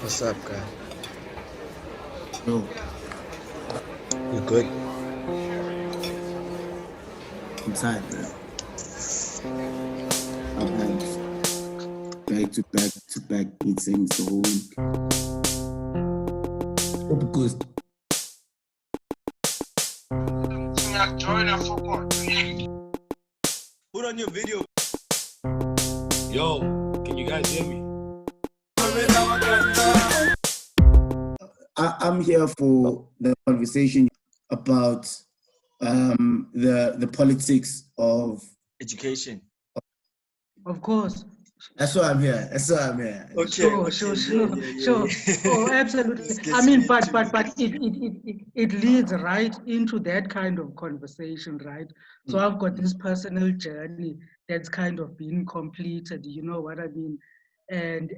What's up, guy? Bro, You good? I'm tired, man. I've had back-to-back meetings the whole week. But because Put on your video. Yo, can you guys hear me? I'm here for the conversation about the politics of. Education. Of course. That's why I'm here. Okay. Sure. Oh, absolutely. I mean, but it leads right into that kind of conversation, right? So I've got this personal journey that's kind of been completed, you know what I mean? And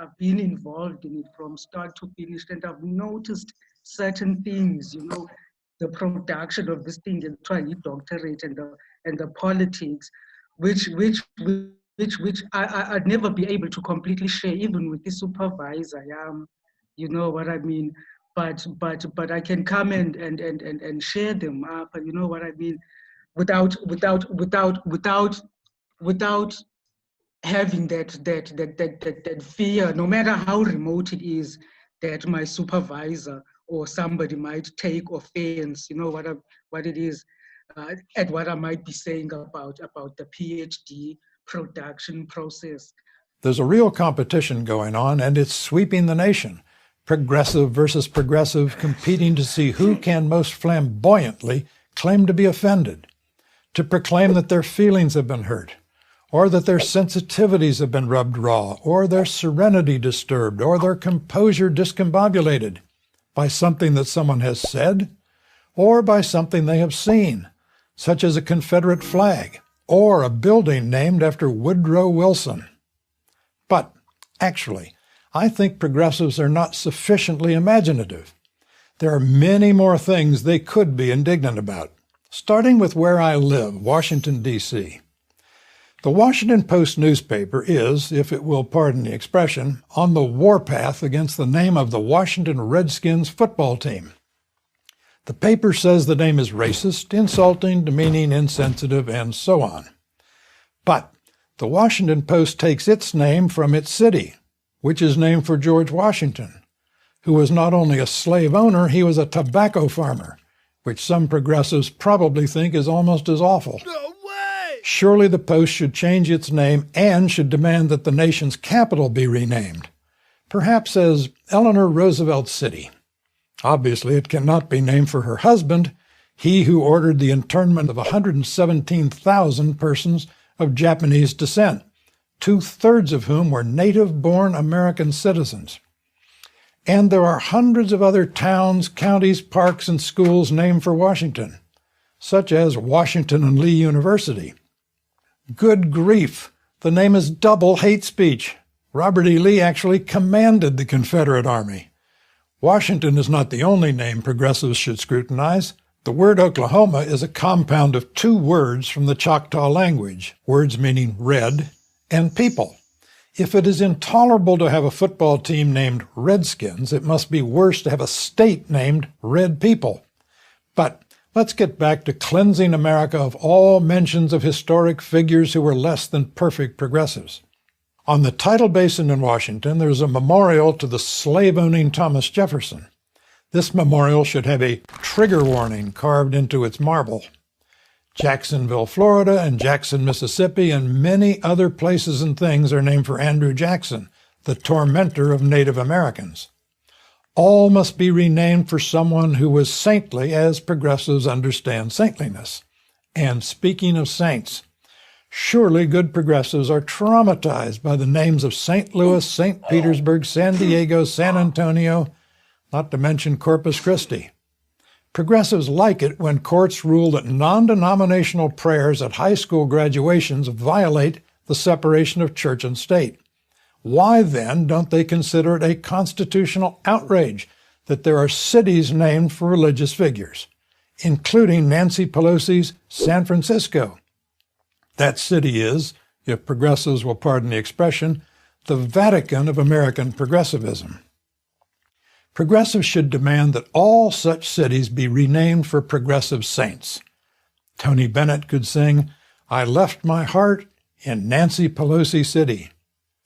I've been involved in it from start to finish, and I've noticed certain things, you know, the production of this thing, and trying doctorate and the politics, which I'd never be able to completely share, even with the supervisor. You know what I mean? But I can come and share them up. You know what I mean? Without having that fear, no matter how remote it is, that my supervisor or somebody might take offense. You know what it is, at what I might be saying about the PhD production process. There's a real competition going on, and it's sweeping the nation. Progressive versus progressive, competing to see who can most flamboyantly claim to be offended, to proclaim that their feelings have been hurt, or that their sensitivities have been rubbed raw, or their serenity disturbed, or their composure discombobulated by something that someone has said, or by something they have seen, such as a Confederate flag, or a building named after Woodrow Wilson. But, actually, I think progressives are not sufficiently imaginative. There are many more things they could be indignant about, starting with where I live, Washington, D.C. The Washington Post newspaper is, if it will pardon the expression, on the warpath against the name of the Washington Redskins football team. The paper says the name is racist, insulting, demeaning, insensitive, and so on. But the Washington Post takes its name from its city, which is named for George Washington, who was not only a slave owner, he was a tobacco farmer, which some progressives probably think is almost as awful. No way! Surely the Post should change its name and should demand that the nation's capital be renamed, perhaps as Eleanor Roosevelt City. Obviously, it cannot be named for her husband, he who ordered the internment of 117,000 persons of Japanese descent, 2/3 of whom were native-born American citizens. And there are hundreds of other towns, counties, parks, and schools named for Washington, such as Washington and Lee University. Good grief, the name is double hate speech. Robert E. Lee actually commanded the Confederate Army. Washington is not the only name progressives should scrutinize. The word Oklahoma is a compound of two words from the Choctaw language, words meaning red and people. If it is intolerable to have a football team named Redskins, it must be worse to have a state named Red People. But let's get back to cleansing America of all mentions of historic figures who were less than perfect progressives. On the tidal basin in Washington, there's a memorial to the slave-owning Thomas Jefferson. This memorial should have a trigger warning carved into its marble. Jacksonville, Florida, and Jackson, Mississippi, and many other places and things are named for Andrew Jackson, the tormentor of Native Americans. All must be renamed for someone who was saintly as progressives understand saintliness. And speaking of saints, surely good progressives are traumatized by the names of St. Louis, St. Petersburg, San Diego, San Antonio, not to mention Corpus Christi. Progressives like it when courts rule that non-denominational prayers at high school graduations violate the separation of church and state. Why then don't they consider it a constitutional outrage that there are cities named for religious figures, including Nancy Pelosi's San Francisco? That city is, if progressives will pardon the expression, the Vatican of American progressivism. Progressives should demand that all such cities be renamed for progressive saints. Tony Bennett could sing, "I left my heart in Nancy Pelosi City."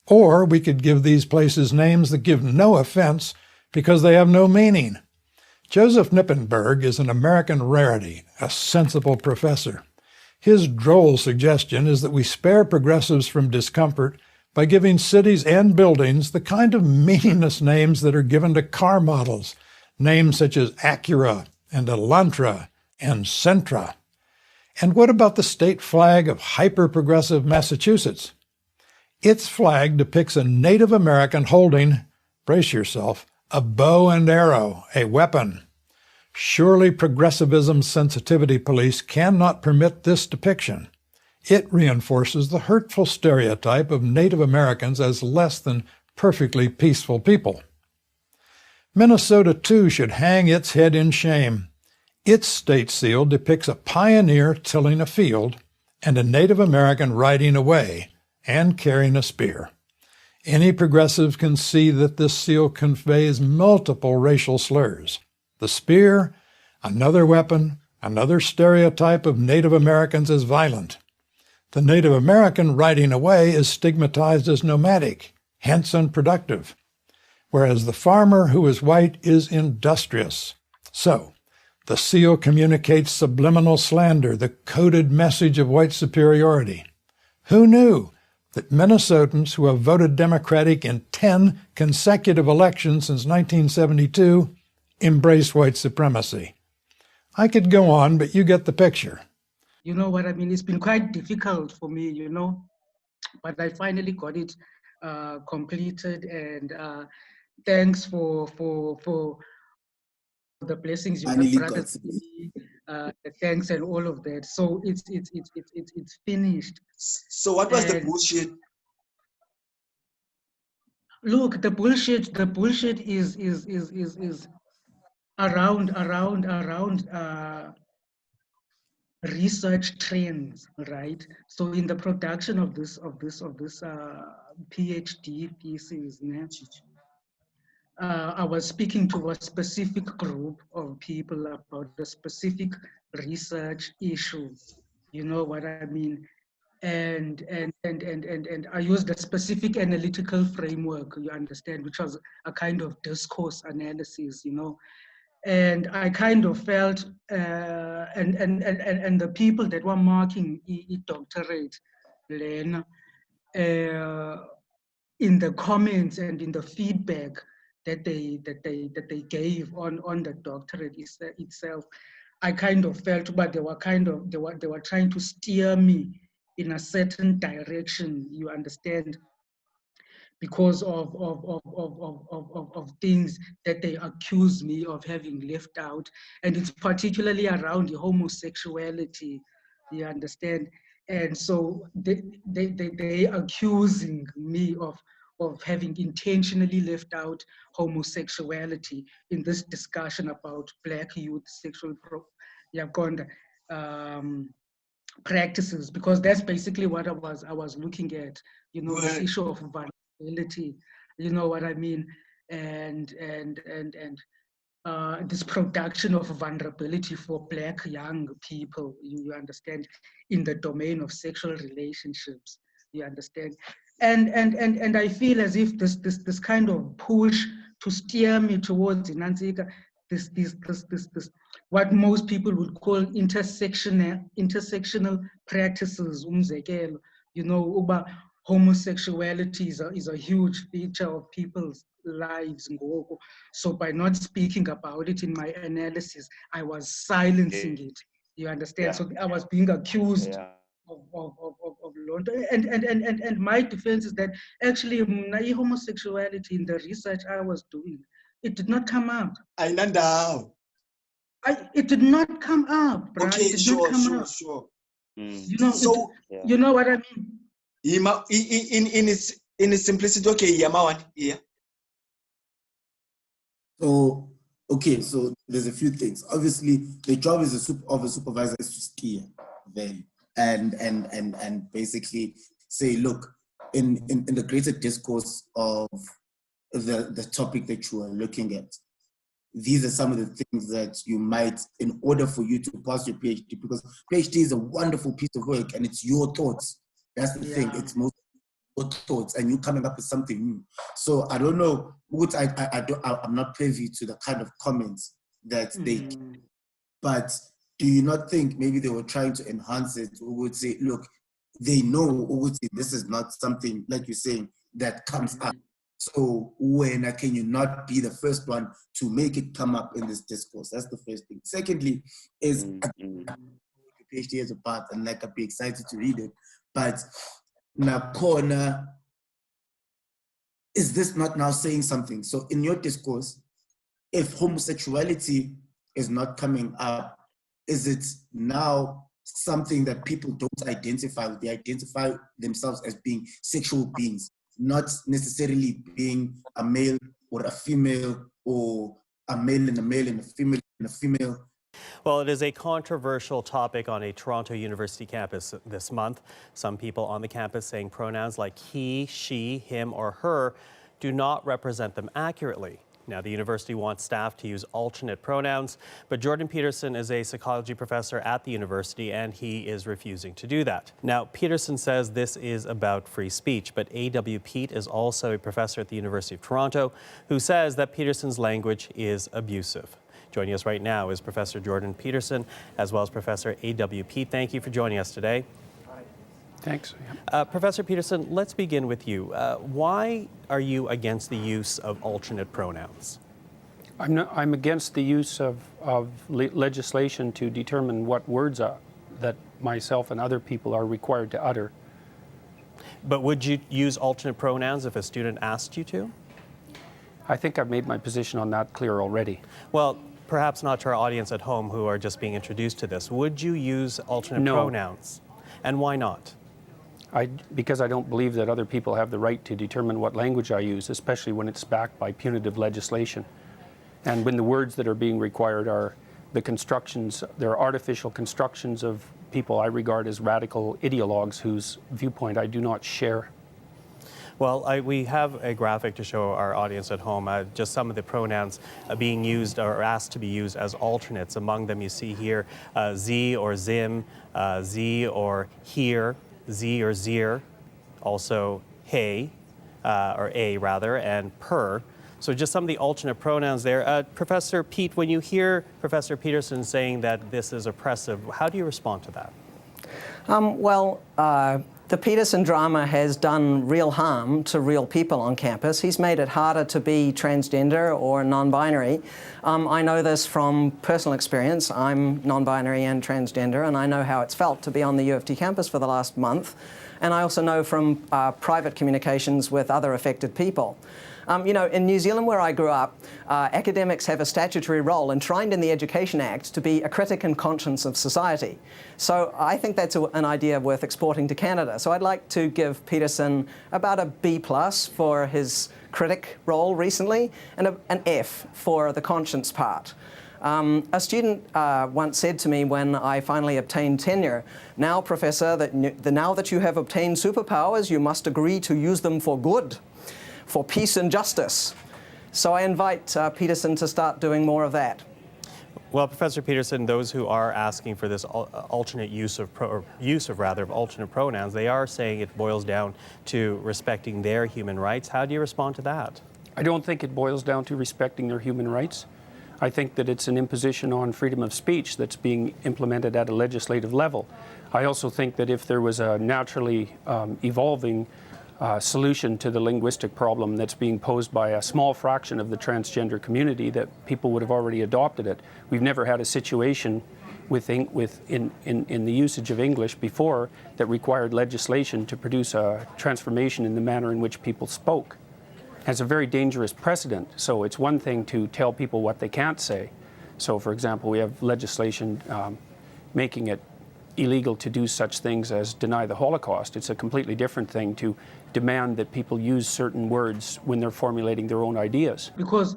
Or we could give these places names that give no offense because they have no meaning. Joseph Nippenberg is an American rarity, a sensible professor. His droll suggestion is that we spare progressives from discomfort by giving cities and buildings the kind of meaningless names that are given to car models, names such as Acura and Elantra and Sentra. And what about the state flag of hyper-progressive Massachusetts? Its flag depicts a Native American holding, brace yourself, a bow and arrow, a weapon. Surely progressivism's sensitivity police cannot permit this depiction. It reinforces the hurtful stereotype of Native Americans as less than perfectly peaceful people. Minnesota, too, should hang its head in shame. Its state seal depicts a pioneer tilling a field and a Native American riding away and carrying a spear. Any progressive can see that this seal conveys multiple racial slurs. The spear, another weapon, another stereotype of Native Americans as violent. The Native American riding away is stigmatized as nomadic, hence unproductive, whereas the farmer who is white is industrious. So, the seal communicates subliminal slander, the coded message of white superiority. Who knew that Minnesotans who have voted Democratic in 10 consecutive elections since 1972 embrace white supremacy? I could go on, but you get the picture. You know what I mean? It's been quite difficult for me, you know, but I finally got it completed, and thanks for the blessings you have brought to me, the thanks and all of that. So it's finished. So what was the bullshit? Look, the bullshit is around research trends, right? So in the production of this PhD thesis, I was speaking to a specific group of people about a specific research issue. You know what I mean? And I used a specific analytical framework, you understand, which was a kind of discourse analysis, you know. And I kind of felt, and the people that were marking doctorate, Lena, in the comments and in the feedback that they gave on the doctorate itself, I kind of felt, but they were trying to steer me in a certain direction, you understand, because of things that they accuse me of having left out. And it's particularly around the homosexuality, you understand? And so they accusing me of having intentionally left out homosexuality in this discussion about Black youth sexual practices, because that's basically what I was looking at, you know, this issue of vulnerability, you know what I mean, and this production of vulnerability for Black young people, you understand, in the domain of sexual relationships, you understand, and I feel as if this kind of push to steer me towards this what most people would call intersectional practices, you know, homosexuality is a huge feature of people's lives. So by not speaking about it in my analysis, I was silencing it. You understand? Yeah. So I was being accused of and my defense is that actually homosexuality in the research I was doing, it did not come up. It did not come up, right? Okay, sure. You know, so you know what I mean? In its simplicity, okay, yeah. So okay, so there's a few things. Obviously, the job of a supervisor is to steer them and basically say, look, in the greater discourse of the topic that you are looking at, these are some of the things that you might, in order for you to pass your PhD, because PhD is a wonderful piece of work and it's your thoughts. That's the thing. It's most your thoughts and you coming up with something new. So I don't know, I'm not privy to the kind of comments that they, but do you not think maybe they were trying to enhance it, or would say, look, they know, or would say this is not something, like you're saying, that comes up. So when can you not be the first one to make it come up in this discourse? That's the first thing. Secondly, is PhD as a part, and like I'd be excited to read it. But Nakona, is this not now saying something? So in your discourse, if homosexuality is not coming up, is it now something that people don't identify with? They identify themselves as being sexual beings, not necessarily being a male or a female, or a male and a male and a female and a female. Well, it is a controversial topic on a Toronto University campus this month. Some people on the campus saying pronouns like he, she, him, or her do not represent them accurately. Now, the university wants staff to use alternate pronouns, but Jordan Peterson is a psychology professor at the university, and he is refusing to do that. Now, Peterson says this is about free speech, but A.W. Pete is also a professor at the University of Toronto who says that Peterson's language is abusive. Joining us right now is Professor Jordan Peterson, as well as Professor A.W. Pete. Thank you for joining us today. Thanks. Professor Peterson, let's begin with you. Why are you against the use of alternate pronouns? I'm against the use of legislation to determine what words that myself and other people are required to utter. But would you use alternate pronouns if a student asked you to? I think I've made my position on that clear already. Well, perhaps not to our audience at home who are just being introduced to this. Would you use alternate pronouns? And why not? Because I don't believe that other people have the right to determine what language I use, especially when it's backed by punitive legislation. And when the words that are being required are the constructions, they're artificial constructions of people I regard as radical ideologues whose viewpoint I do not share. Well, we have a graphic to show our audience at home, just some of the pronouns being used or asked to be used as alternates. Among them you see here Z or Zim, Z or here, Z or Zir, also hey, or a rather, and per. So just some of the alternate pronouns there. Professor Pete, when you hear Professor Peterson saying that this is oppressive, how do you respond to that? The Peterson drama has done real harm to real people on campus. He's made it harder to be transgender or non-binary. I know this from personal experience. I'm non-binary and transgender, and I know how it's felt to be on the U of T campus for the last month. And I also know from private communications with other affected people. In New Zealand, where I grew up, academics have a statutory role enshrined in the Education Act to be a critic and conscience of society. So I think that's an idea worth exporting to Canada. So I'd like to give Peterson about a B+ for his critic role recently, and an F for the conscience part. A student once said to me when I finally obtained tenure, "Now, Professor, now that you have obtained superpowers, you must agree to use them for good, for peace and justice." So I invite Peterson to start doing more of that. Well, Professor Peterson, those who are asking for this alternate use of alternate pronouns, they are saying it boils down to respecting their human rights. How do you respond to that? I don't think it boils down to respecting their human rights. I think that it's an imposition on freedom of speech that's being implemented at a legislative level. I also think that if there was a naturally evolving solution to the linguistic problem that's being posed by a small fraction of the transgender community, that people would have already adopted it. We've never had a situation in the usage of English before that required legislation to produce a transformation in the manner in which people spoke. It's a very dangerous precedent. So it's one thing to tell people what they can't say. So, for example, we have legislation making it illegal to do such things as deny the Holocaust. It's a completely different thing to demand that people use certain words when they're formulating their own ideas. Because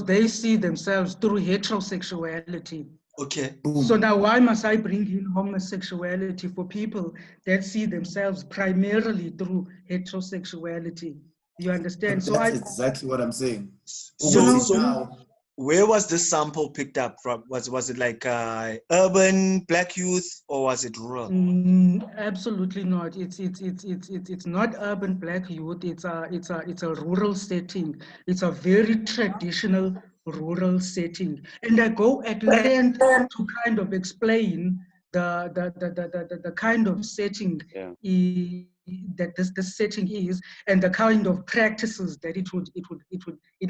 they see themselves through heterosexuality Okay. Boom. So now why must I bring in homosexuality for people that see themselves primarily through heterosexuality? You understand? So That's exactly what I'm saying. So where was this sample picked up from? Was it like urban black youth, or was it rural? Absolutely not. It's not urban black youth. It's a rural setting. It's a very traditional rural setting. And I go at length to kind of explain the kind of setting that this setting is, and the kind of practices that it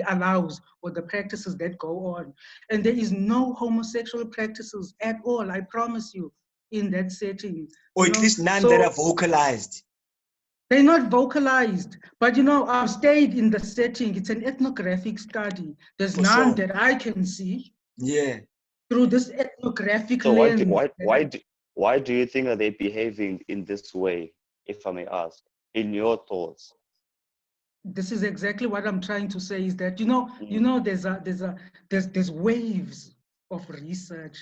allows, or the practices that go on. And there is no homosexual practices at all, I promise you, in that setting. Or at least none that are vocalized. They're not vocalized, but I've stayed in the setting. It's an ethnographic study. There's none that I can see. Yeah. Through this ethnographic So lens. why do you think are they behaving in this way, if I may ask, in your thoughts? This is exactly what I'm trying to say, is that there's waves of research,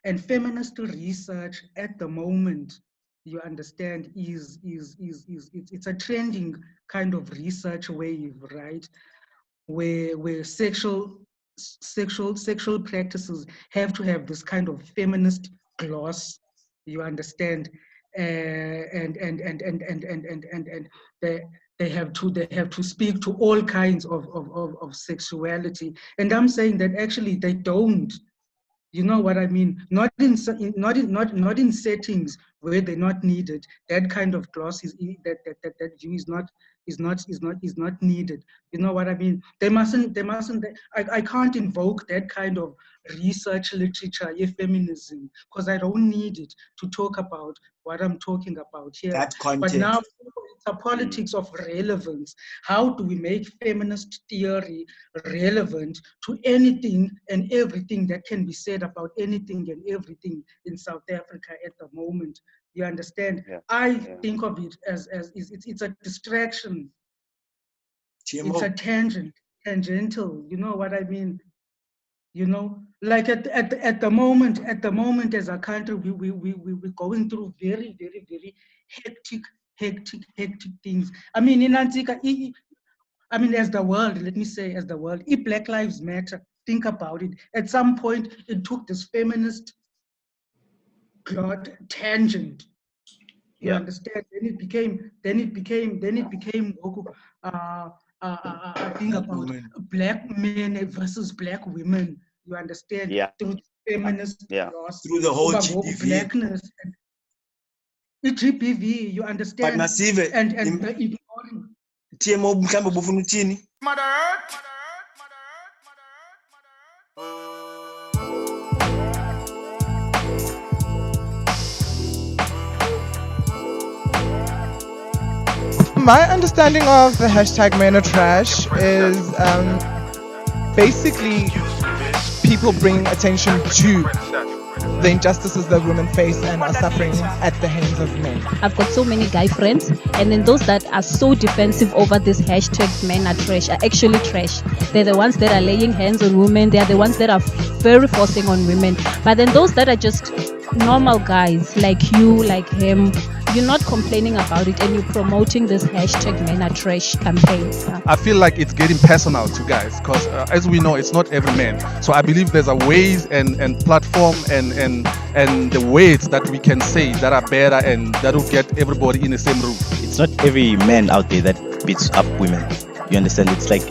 and feminist research at the moment, you understand, it's a trending kind of research wave, right? Where sexual practices have to have this kind of feminist gloss, you understand, and they have to speak to all kinds of sexuality. And I'm saying that actually they don't. You know what I mean? Not in settings where they're not needed. That kind of gloss that view is not needed. You know what I mean? They mustn't. I can't invoke that kind of research literature, feminism, because I don't need it to talk about what I'm talking about here. That context. But now it's a politics of relevance. How do we make feminist theory relevant to anything and everything that can be said about anything and everything in South Africa at the moment? You understand? Yeah. I think of it as it's a distraction. It's a tangential. You know what I mean? Like at the moment as a country, we're going through very, very, very hectic things. I mean, in Antica, as the world, if Black Lives Matter, think about it. At some point, it took this feminist tangent. You understand? Then it became a thing about black men versus black women. You understand? Yeah. Through feminist loss, through the whole GBV. Blackness and the GBV, you understand? But Masive, and the ignoring. TMO mhlambe bufuna uthini? My understanding of the hashtag Men Are Trash is basically people bringing attention to the injustices that women face and are suffering at the hands of men. I've got so many guy friends, and then those that are so defensive over this hashtag Men Are Trash are actually trash. They're the ones that are laying hands on women. They are the ones that are very forcing on women. But then those that are just normal guys like you, like him, you're not complaining about it, and you're promoting this hashtag Men Are Trash campaign. I feel like it's getting personal to guys, because as we know, it's not every man. So I believe there's a ways and platform and the ways that we can say that are better and that will get everybody in the same room. It's not every man out there that beats up women. You understand? It's like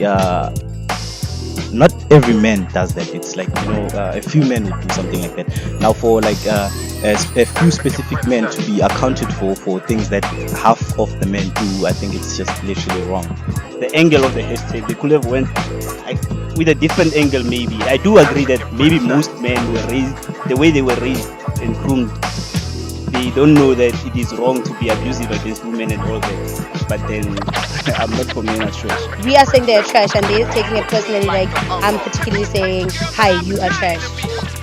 not every man does that. It's like, a few men would do something like that. Now for like a few specific men to be accounted for things that half of the men do, I think it's just literally wrong. The angle of the hashtag, they could have went with a different angle maybe. I do agree that maybe most men were raised, the way they were raised and groomed, they don't know that it is wrong to be abusive against women and all that. But then I'm not for Men Are Trash. We are saying they're trash and they're taking it personally, like I'm particularly saying, hi, you are trash.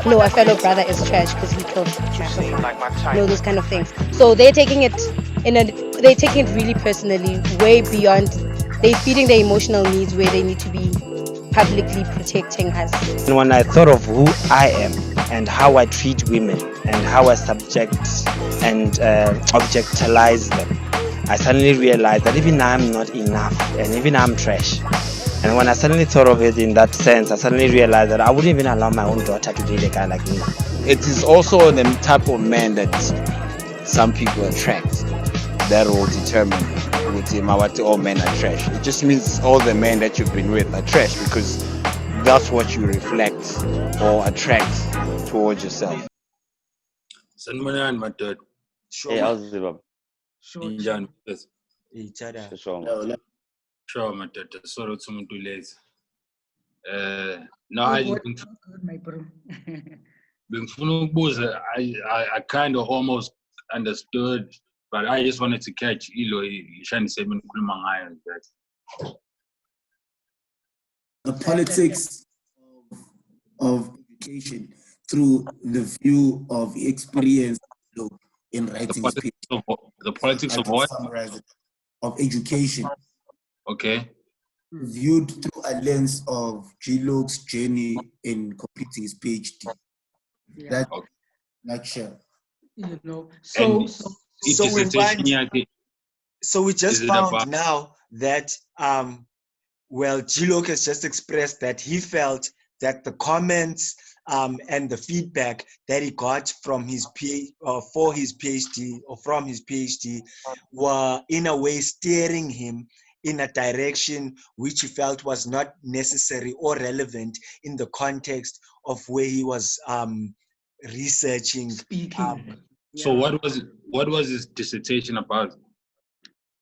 No, a fellow brother is trash because he killed those kind of things. So they're taking it really personally, way beyond. They're feeding their emotional needs where they need to be publicly protecting us. And when I thought of who I am and how I treat women and how I subject and objectize them, I suddenly realized that even I'm not enough and even I'm trash. And when I suddenly thought of it in that sense, I suddenly realized that I wouldn't even allow my own daughter to date a guy like me. It is also the type of man that some people attract that will determine what all men are trash. It just means all the men that you've been with are trash because that's what you reflect or attract towards yourself. Sanmanan Matad. Hey, how's it, Bob? Injan. Sure, Matad. Sorry, someone too late. No, I kind of almost understood, but I just wanted to catch Ilo. The politics of education through the view of experience in writing speech. The politics of what? Of education. Okay. Viewed through a lens of G-Log's journey in completing his PhD. That nutshell. You know, so we just found now that well, G-Log has just expressed that he felt that the comments and the feedback that he got from his for his PhD or from his PhD were in a way steering him in a direction which he felt was not necessary or relevant in the context of where he was researching. Speaking. So what was his dissertation about?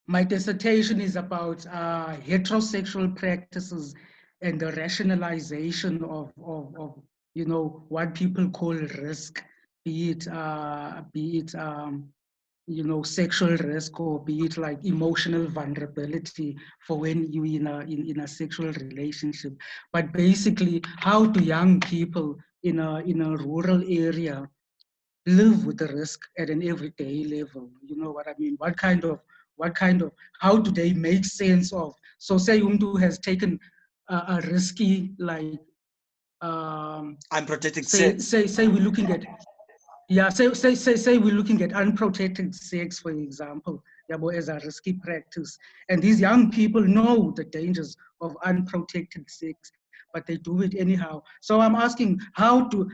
My dissertation is about heterosexual practices and the rationalization of you know what people call risk, be it you know, sexual risk, or be it like emotional vulnerability for when you in a sexual relationship. But basically, how do young people in a rural area live with the risk at an everyday level? You know what I mean? What kind of how do they make sense of? So say Umdu has taken a risky, like unprotected sex. Say we're looking at, yeah, say we're looking at unprotected sex, for example, as a risky practice. And these young people know the dangers of unprotected sex, but they do it anyhow. So I'm asking, how do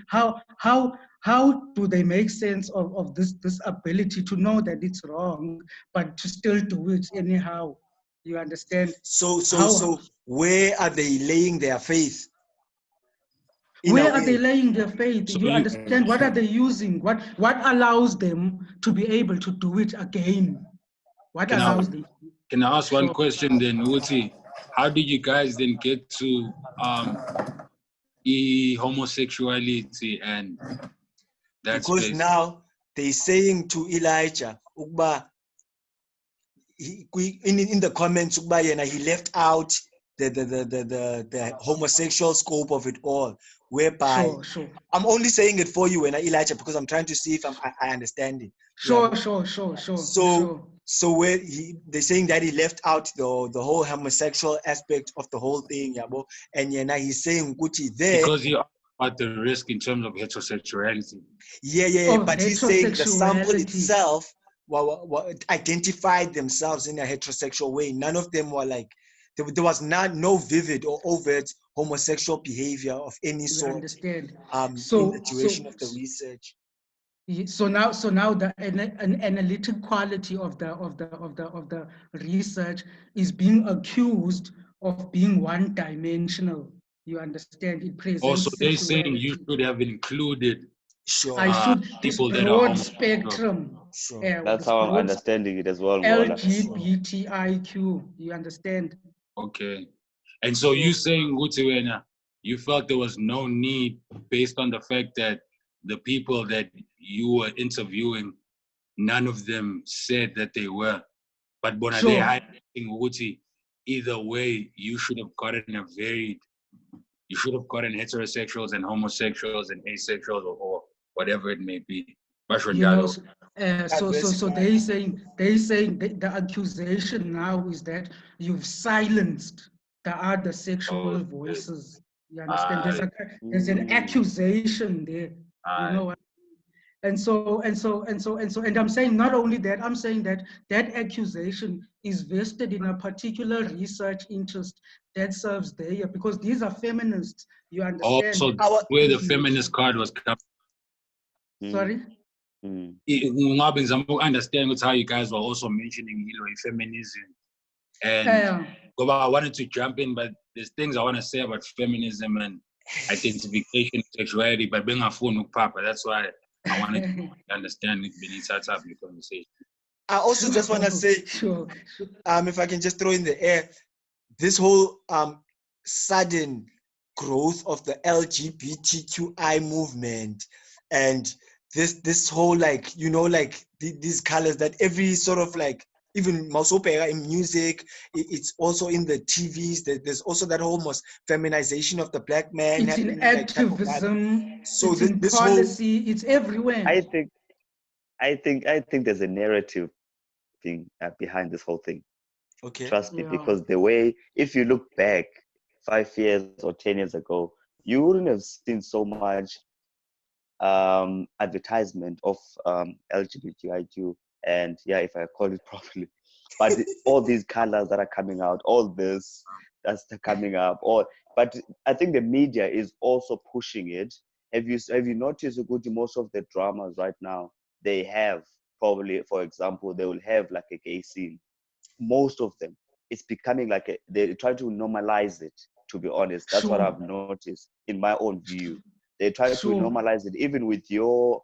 they make sense of this ability to know that it's wrong, but to still do it anyhow? You understand? So where are they laying their faith? Where are they laying their faith? You understand? What are they using? What allows them to be able to do it again? What allows them? Can I ask one question then, Uti? How did you guys then get to homosexuality and that because space? Now they're saying to Elijah, Ugba, in the comments, Ugba, he left out the homosexual scope of it all, whereby sure. I'm only saying it for you, Elijah, because I'm trying to see if I understand it. Sure. So where they're saying that he left out the whole homosexual aspect of the whole thing, and he's saying Gucci there because he about the risk in terms of heterosexuality. But he's saying the sample itself identified themselves in a heterosexual way. None of them were like, there was no vivid or overt homosexual behavior of any sort. Understand? In the duration of the research. So now the analytic quality of the research is being accused of being one-dimensional. You understand? It presents. Also, they're saying you should have included. I should people this that broad are spectrum. That's how I'm understanding it as well. LGBTIQ. You understand? Okay, and so you saying Gutiwena, you felt there was no need based on the fact that the people that you were interviewing, none of them said that they were. But when they highlighting Guti, either way, you should have gotten heterosexuals and homosexuals and asexuals or whatever it may be. So they saying the accusation now is that you've silenced there are the sexual voices. You understand? There's an accusation there. You know what? And I'm saying not only that, I'm saying that that accusation is vested in a particular research interest that serves there, because these are feminists. You understand? Also, where the feminist card was coming. Sorry? I understand how you guys were also mentioning, feminism. And I wanted to jump in, but there's things I want to say about feminism and identification, sexuality, but being a phone with Papa. That's why I wanted to understand it beneath that type of conversation. I also just want to say, if I can just throw in the air, this whole sudden growth of the LGBTQI movement and this whole these colors that every sort of even Mausopera in music, it's also in the TVs. There's also that almost feminization of the black man. It's in activism. So it's in this policy. It's everywhere. I think there's a narrative thing behind this whole thing. Okay. Trust me, because the way, if you look back 5 years or 10 years ago, you wouldn't have seen so much advertisement of LGBTIQ. And if I call it properly, but all these colors that are coming out, all this that's coming up, but I think the media is also pushing it. Have you noticed most of the dramas right now, they have probably, for example, they will have like a gay scene. Most of them, it's becoming like they try to normalize it, to be honest. That's what I've noticed in my own view. They try to normalize it, even with your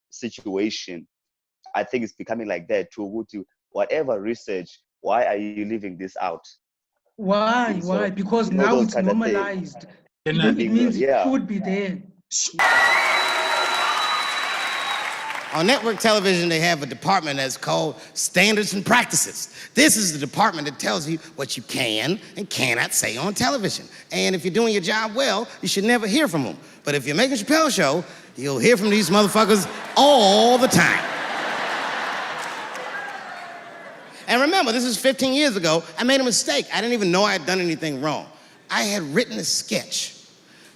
situation. I think it's becoming like that to whatever research. Why are you leaving this out? Why? Why? Because now it's normalized. It means it should be there. On network television, they have a department that's called Standards and Practices. This is the department that tells you what you can and cannot say on television. And if you're doing your job well, you should never hear from them. But if you're making a Chappelle show, you'll hear from these motherfuckers all the time. And remember, this is 15 years ago. I made a mistake. I didn't even know I had done anything wrong. I had written a sketch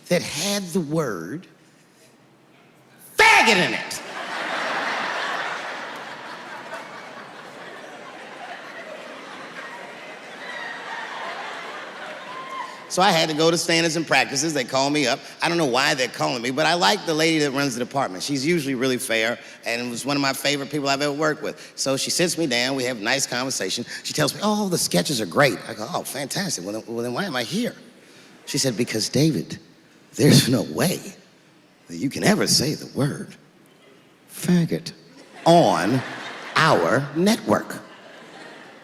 that had the word faggot in it. So I had to go to Standards and Practices. They called me up. I don't know why they're calling me, but I like the lady that runs the department. She's usually really fair, and was one of my favorite people I've ever worked with. So she sits me down. We have a nice conversation. She tells me, oh, the sketches are great. I go, oh, fantastic. Well, then why am I here? She said, because, David, there's no way that you can ever say the word faggot on our network.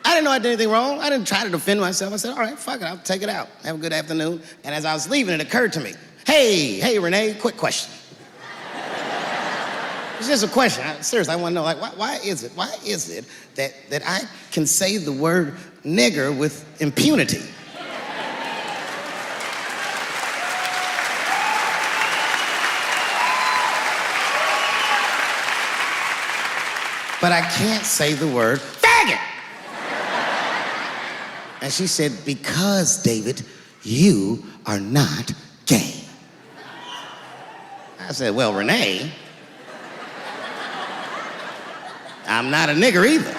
I didn't know I did anything wrong. I didn't try to defend myself. I said, all right, fuck it, I'll take it out. Have a good afternoon. And as I was leaving, it occurred to me, hey, Renee, quick question. It's just a question. Seriously, I want to know, why is it that I can say the word nigger with impunity? But I can't say the word faggot. And she said, because, David, you are not gay. I said, well, Renee, I'm not a nigger either.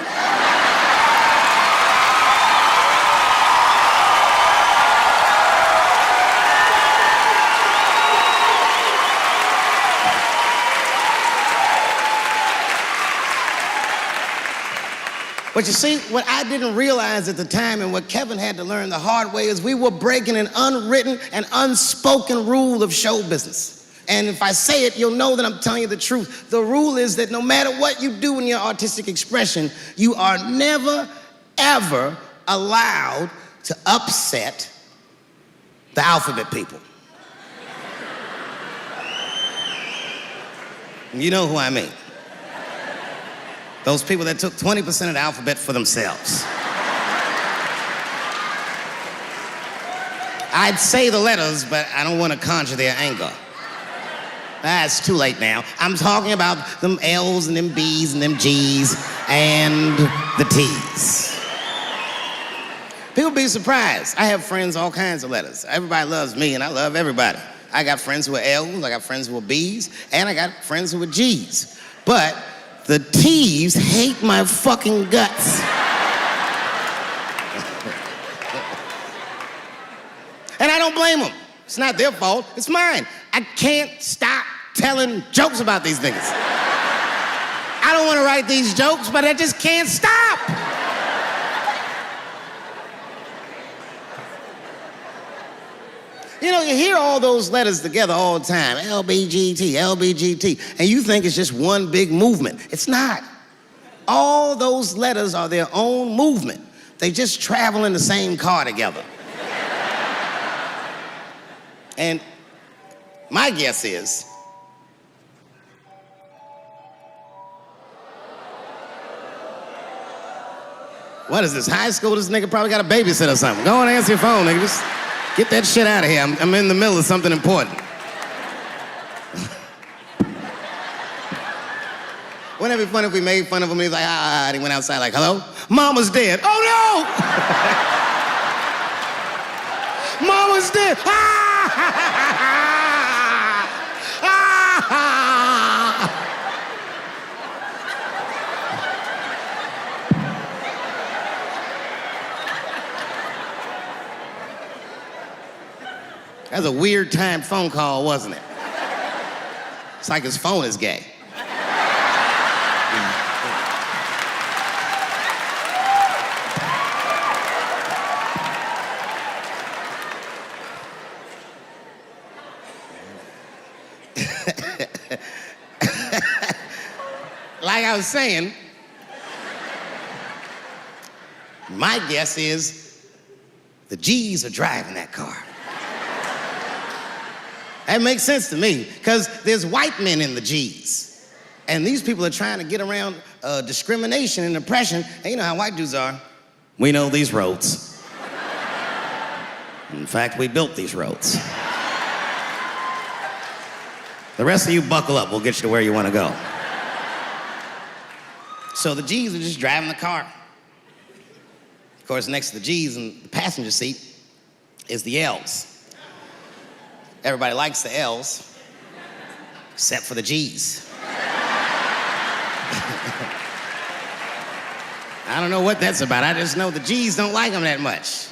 But you see, what I didn't realize at the time and what Kevin had to learn the hard way is we were breaking an unwritten and unspoken rule of show business. And if I say it, you'll know that I'm telling you the truth. The rule is that no matter what you do in your artistic expression, you are never, ever allowed to upset the alphabet people. You know who I mean. Those people that took 20% of the alphabet for themselves. I'd say the letters, but I don't want to conjure their anger. It's too late now. I'm talking about them L's and them B's and them G's and the T's. People be surprised. I have friends, all kinds of letters. Everybody loves me, and I love everybody. I got friends who are L's, I got friends who are B's, and I got friends who are G's. But the T's hate my fucking guts. And I don't blame them. It's not their fault, it's mine. I can't stop telling jokes about these niggas. I don't want to write these jokes, but I just can't stop. You know, you hear all those letters together all the time, LBGT, LBGT, and you think it's just one big movement. It's not. All those letters are their own movement. They just travel in the same car together. And my guess is, what is this, high school? This nigga probably got a babysitter or something. Go and answer your phone, nigga. Just get that shit out of here. I'm in the middle of something important. Wouldn't it be funny if we made fun of him? He's like, and he went outside like, hello? Mama's dead. Oh no! Mama's dead. That's a weird timed phone call, wasn't it? It's like his phone is gay. Like I was saying, my guess is the G's are driving that car. That makes sense to me, because there's white men in the G's. And these people are trying to get around discrimination and oppression. And you know how white dudes are. We know these roads. In fact, we built these roads. The rest of you buckle up, we'll get you to where you want to go. So the G's are just driving the car. Of course, next to the G's in the passenger seat is the L's. Everybody likes the L's, except for the G's. I don't know what that's about. I just know the G's don't like them that much.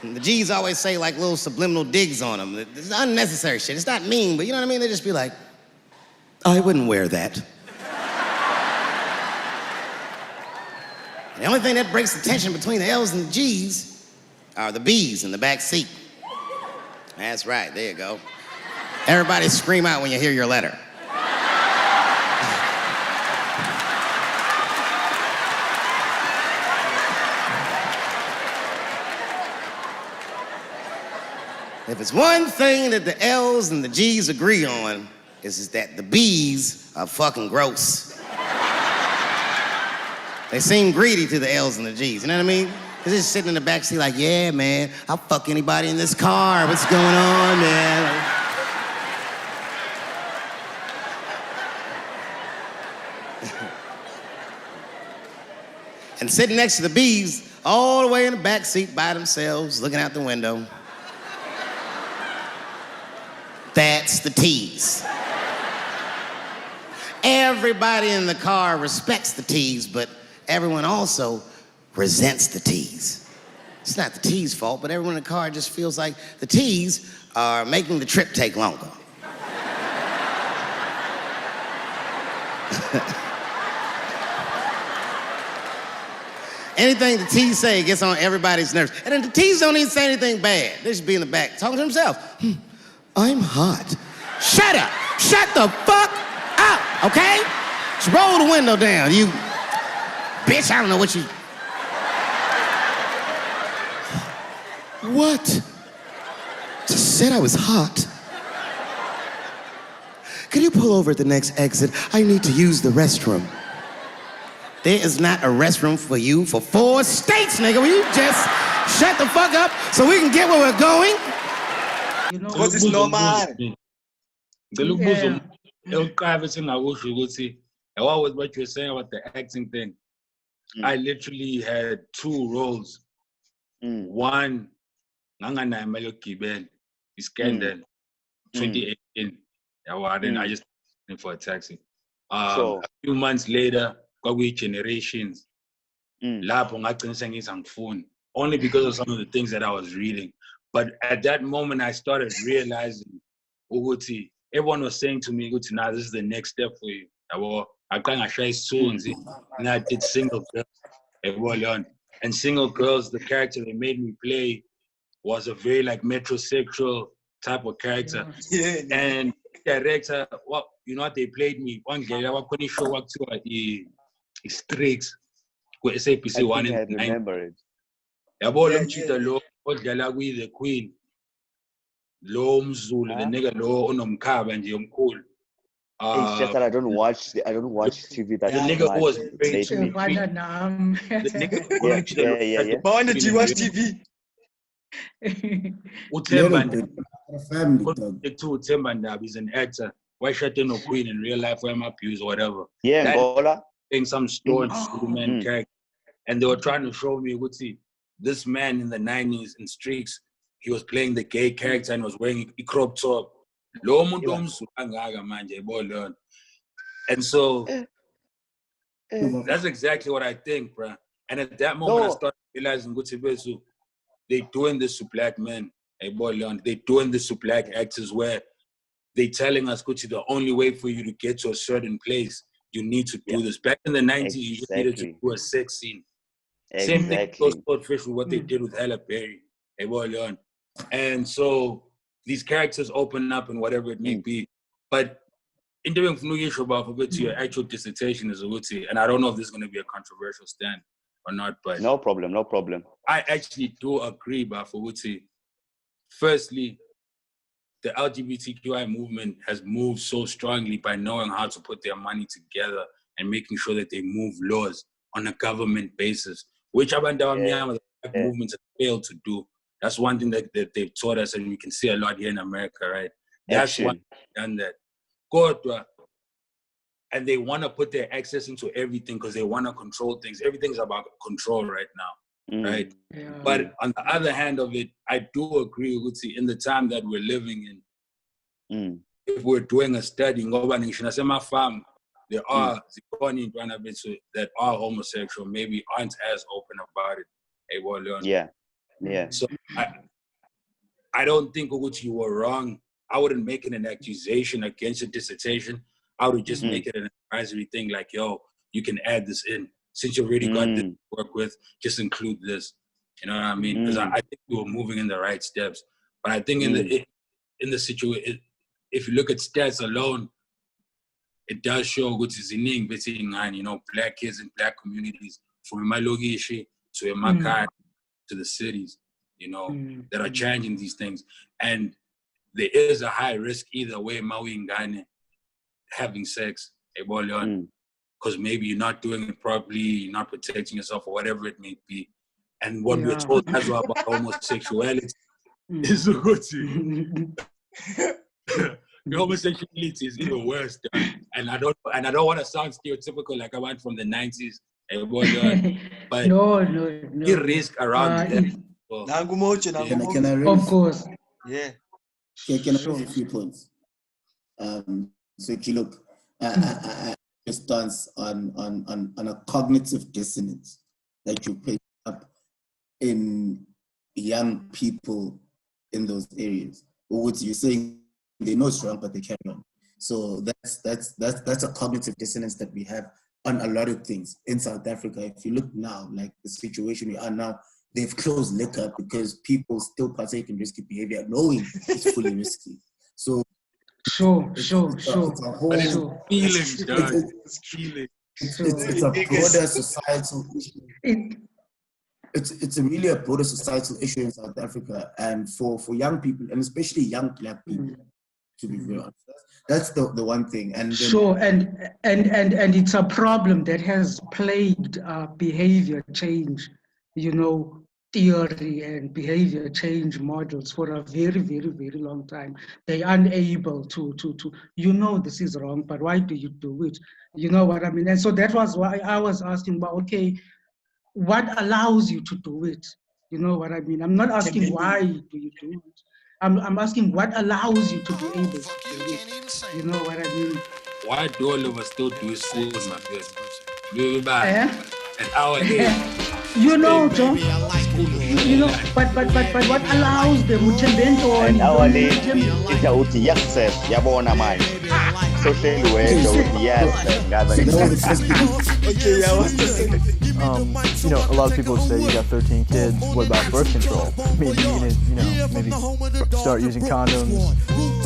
And the G's always say like little subliminal digs on them. It's unnecessary shit. It's not mean, but you know what I mean? They just be like, I wouldn't wear that. And the only thing that breaks the tension between the L's and the G's are the B's in the back seat. That's right, there you go. Everybody scream out when you hear your letter. If it's one thing that the L's and the G's agree on, is that the B's are fucking gross. They seem greedy to the L's and the G's, you know what I mean? They're just sitting in the back seat like, yeah, man, I'll fuck anybody in this car. What's going on, man? And sitting next to the B's, all the way in the back seat by themselves, looking out the window. That's the T's. Everybody in the car respects the T's, but everyone also resents the T's. It's not the T's' fault, but everyone in the car just feels like the T's are making the trip take longer. Anything the T's say gets on everybody's nerves. And then the T's don't even say anything bad. They just be in the back talking to themselves. I'm hot. Shut up. Shut the fuck up, okay? Just roll the window down, you bitch. I don't know what you... What? Just said I was hot. Could you pull over at the next exit? I need to use the restroom. There is not a restroom for you for 4 states, nigga. Will you just shut the fuck up so we can get where we're going? You know, what is normal? What was what you were saying about the acting thing? I literally had 2 roles One, nganganaye imali yokugibela, iskandal, 2018. Then I just went for a taxi. A few months later, kwakuyi generations. Lapho ngagcina sengithi angifuni, only because of some of the things that I was reading. But at that moment, I started realizing, ukuthi, everyone was saying to me, ukuthi, nah, this is the next step for you. I did Single Girls. And Single Girls, the character they made me play was a very like metrosexual type of character. And director, you know what they played me? One day, I couldn't show up to the streaks. SAPC 1 and 9. I remember it. The queen. Lo mzulu, the nigga lo onomkhaba nje omkhulu. It's just that I don't watch TV that the nigga who was very the nigga do you watch TV? Uthemba Ndaba is an actor. Why shut no queen in real life? Why am I abused or whatever? Yeah, Gola. In some stored man character. And they were trying to show me, this man in the 90s in Streaks, he was playing the gay character and was wearing a crop top. And so that's exactly what I think, bro. And at that moment, I started realizing they're doing this to black men. They're doing this to black actors where they're telling us, the only way for you to get to a certain place, you need to do this. Back in the 90s, you just needed to do a sex scene. Same thing with those Swordfish with what they did with Halle Berry. And so these characters open up and whatever it may be. But in doing to your actual dissertation is and I don't know if this is going to be a controversial stand or not, but no problem. I actually do agree, Bafuti. Firstly, the LGBTQI movement has moved so strongly by knowing how to put their money together and making sure that they move laws on a government basis, which the movements have failed to do. That's one thing that they've taught us, and we can see a lot here in America, right? That's why they've done that. And they want to put their access into everything because they want to control things. Everything's about control right now, right? Yeah. But on the other hand of it, I do agree with you in the time that we're living in. If we're doing a study, there are that are homosexual, maybe aren't as open about it. Yeah. So I don't think you were wrong. I wouldn't make it an accusation against your dissertation. I would just make it an advisory thing like, yo, you can add this in. Since you already got this to work with, just include this. You know what I mean? Because I think we were moving in the right steps. But I think in the situation, if you look at stats alone, it does show black kids in black communities from Malogishi to Makai to the cities, that are changing these things. And there is a high risk either way, Maui and Ghana having sex, because maybe you're not doing it properly, you're not protecting yourself or whatever it may be. And what we're told as well about homosexuality is homosexuality is even worse. And I don't want to sound stereotypical like I went from the 90s. But no. You risk around that. Can I raise, of course. Yeah. Can I raise a few points? So if you look, I stance on a cognitive dissonance that you pick up in young people in those areas. Or what you're saying, they know it's wrong, but they carry on. So that's a cognitive dissonance that we have on a lot of things in South Africa. If you look now, like the situation we are now, they've closed liquor because people still partake in risky behavior, knowing it's fully risky. So sure. It's a broader societal issue. It's really a broader societal issue in South Africa, and for young people, and especially young black people, to be very honest. That's the one thing. And then, and it's a problem that has plagued behavior change, theory and behavior change models for a very, very, very long time. They are unable to this is wrong, but why do you do it? You know what I mean? And so that was why I was asking about, okay, what allows you to do it? You know what I mean? I'm not asking why do you do it. I'm asking what allows you to be able to do it. You know what I mean? Why do all of us still do school, my good? We're back Eh? at our age. You know, John. You know, but what allows them to bend on And our age is the uti yes, yabona mine. So tell you where the uti yes, Okay, yeah, what's the second thing? You know, a lot of people say you got 13 kids. What about birth control? Maybe you need, you know, maybe start using condoms,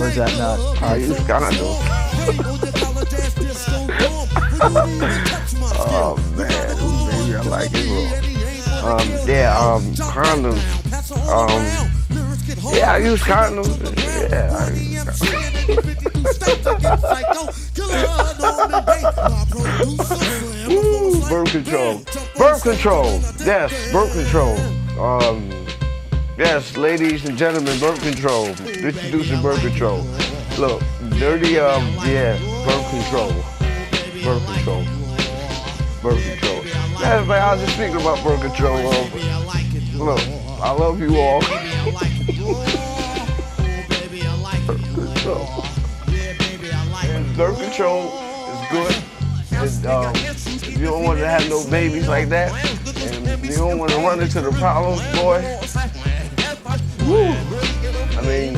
or is that not? I use condoms. Oh man, baby, I like it. Condoms. Yeah, I use condoms. Yeah, I use condoms. Birth control. Birth control. Yes, birth control. Yes, ladies and gentlemen, birth control. Introducing birth control. Look, dirty, birth control. Birth control. Birth control. That's why I was just thinking about birth control. Look, I love you all. Birth control is good. And, if you don't want to have no babies like that, and you don't want to run into the problems, boy. Woo. I mean,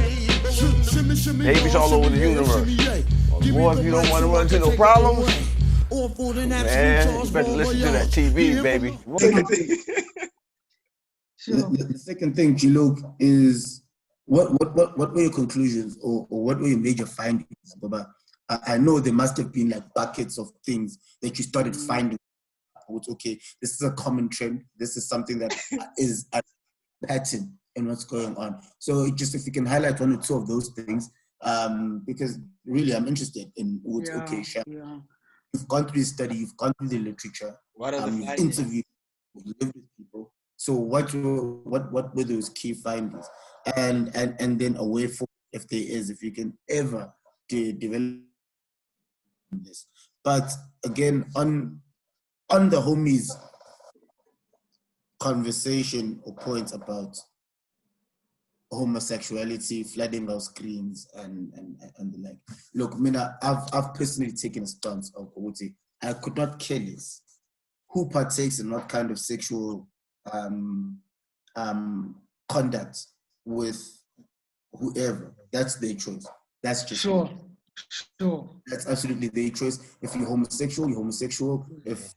babies all over the universe. Boy, if you don't want to run into no problems, man, you better listen to that TV, baby. The second thing, Chilok, is what were your conclusions or what were your major findings, Baba? I know there must have been like buckets of things that you started finding. Okay, this is a common trend. This is something that is a pattern in what's going on. So just if you can highlight one or two of those things, because really I'm interested in what's You've gone through the study, you've gone through the literature, you've interviewed, you've lived with people. So what were those key findings? And then a way forward, if there is, if you can ever develop this. But again, on the homies conversation or points about homosexuality flooding our screens and the like. Look, Mina, I've personally taken a stance of I could not care less who partakes in what kind of sexual conduct with whoever. That's their choice. That's just sure. That's absolutely their choice. If you're homosexual, you're homosexual. If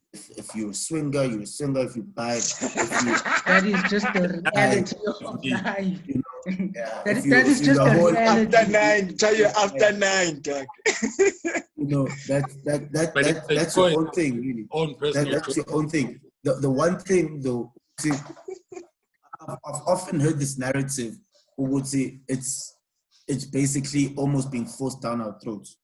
you're a swinger, you're a swinger. If you buy, that is just the reality of life. You know, that is just the reality. After 9, tell you after 9, dog. You know, that's your own thing, really. That's your own thing. The one thing though, see, I've often heard this narrative who would say it's basically almost being forced down our throats.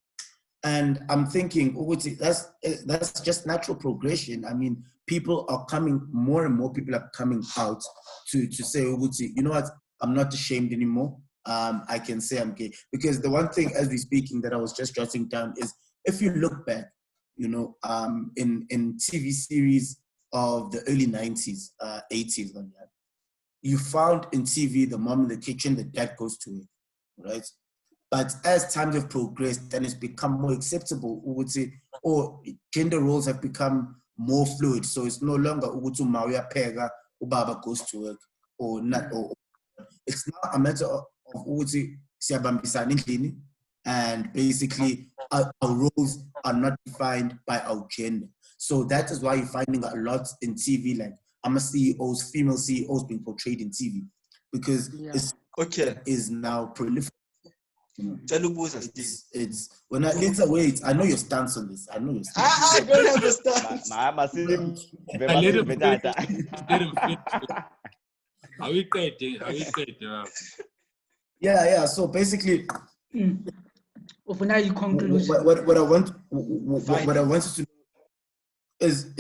And I'm thinking, that's just natural progression. I mean, people are coming, more and more people are coming out to say, you know what, I'm not ashamed anymore. I can say I'm gay. Because the one thing, as we're speaking, that I was just jotting down is, if you look back, you know, in TV series of the early 90s, 80s, you found in TV the mom in the kitchen, the dad goes to it. Right, but as times have progressed and it's become more acceptable, we would say, or gender roles have become more fluid. So it's no longer Maria Pega, Ubaba goes to work, or not. Or it's now a matter of and basically our roles are not defined by our gender. So that is why you're finding a lot in TV, like CEOs, female CEOs being portrayed in TV, because is now prolific. You know, it's when it's a wait. I know your stance on this. I know your stance. I don't have a stance. Are we quitting? Yeah. So basically, what I want to know is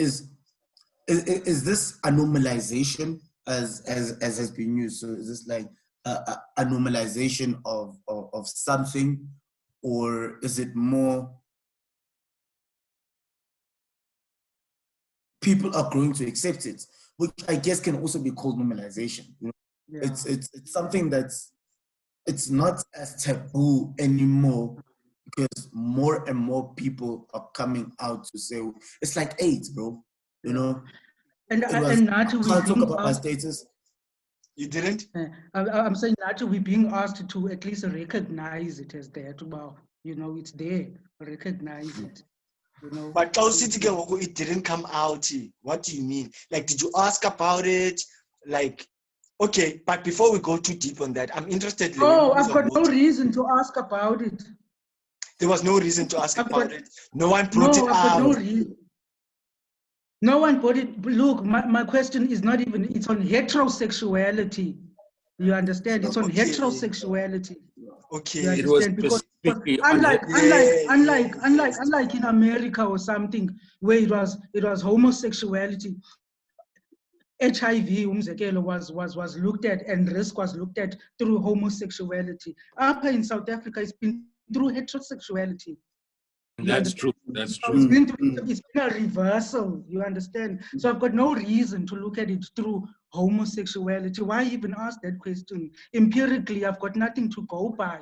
this a normalization as has been used? So is this like a normalization of something, or is it more people are growing to accept it? which I guess can also be called normalization. You know? Yeah. It's something it's not as taboo anymore because more and more people are coming out to say it's like AIDS, bro. You know, and not we can't talk about my status. You didn't? I'm saying that we're being asked to at least recognize it as that. Well, you know, it's there. Recognize it. You know. But it didn't come out. What do you mean? Like, did you ask about it? Like, okay, but before we go too deep on that, I'm interested. Oh, I've got no reason to ask about it. There was no reason to ask about it. No one brought it out. No reason. No one brought it. Look, my question is not even, it's on heterosexuality. You understand? It's on heterosexuality. Okay. It was specifically unlike in America or something where it was homosexuality. HIV was looked at and risk was looked at through homosexuality. Up in South Africa, it's been through heterosexuality. That's true. That's true. It's been a reversal, you understand? So I've got no reason to look at it through homosexuality. Why even ask that question? Empirically, I've got nothing to go by.